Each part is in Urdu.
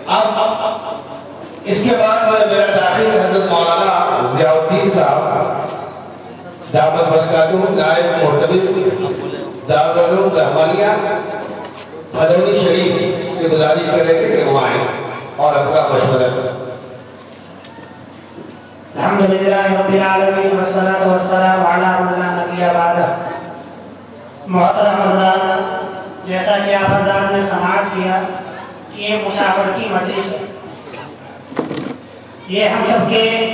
اب اس کے بعد میرا داخل حضرت مولانا ضیاء الدین صاحب دعوت برکاتہ نائب محتمل دارالعلوم رحمانیہ بھدونی شریف سے گزارش کریں گے کہ وہ آئیں اور اپنا مشورہ کریں۔ الحمدللہ رب العالمین والصلاة والسلام علی من لا نبی بعدہ۔ محترم حضرات، جیسا کہ آپ حضرات نے سماعت کیا، یہ مشاورتی مجلس ہے۔ یہ ہم سب کے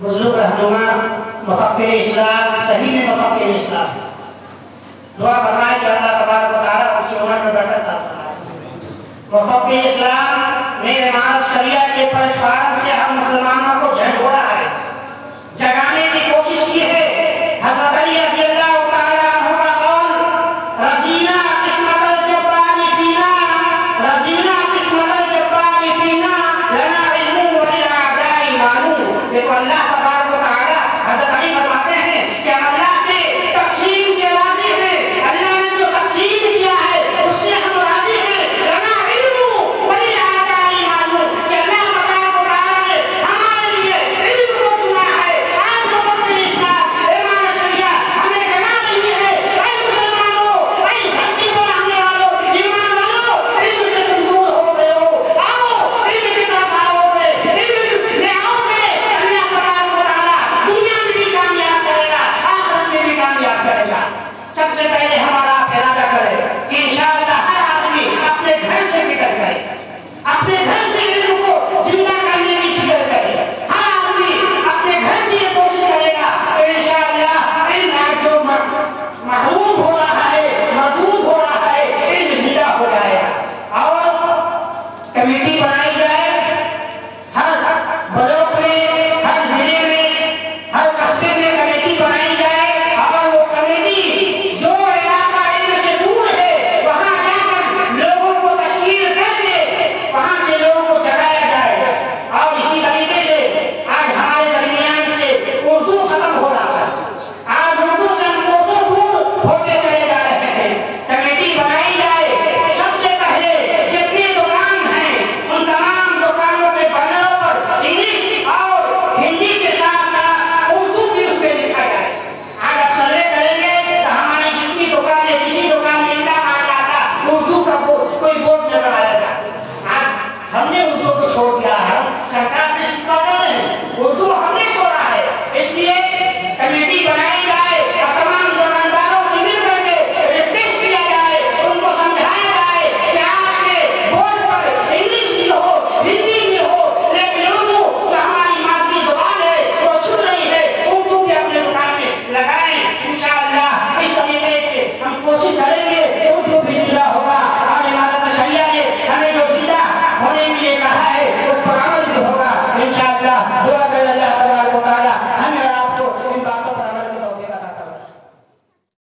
بزرگ رہنما مفکر اسلام، صحیح میں مفکر اسلام، دعا فرمائے کہ اللہ تبارک و تعالیٰ ان کی عمر میں برکت عطا فرمائے۔ مفکر اسلام میرے مال شریعہ کے پلیٹ فارم سے ہم مسلمان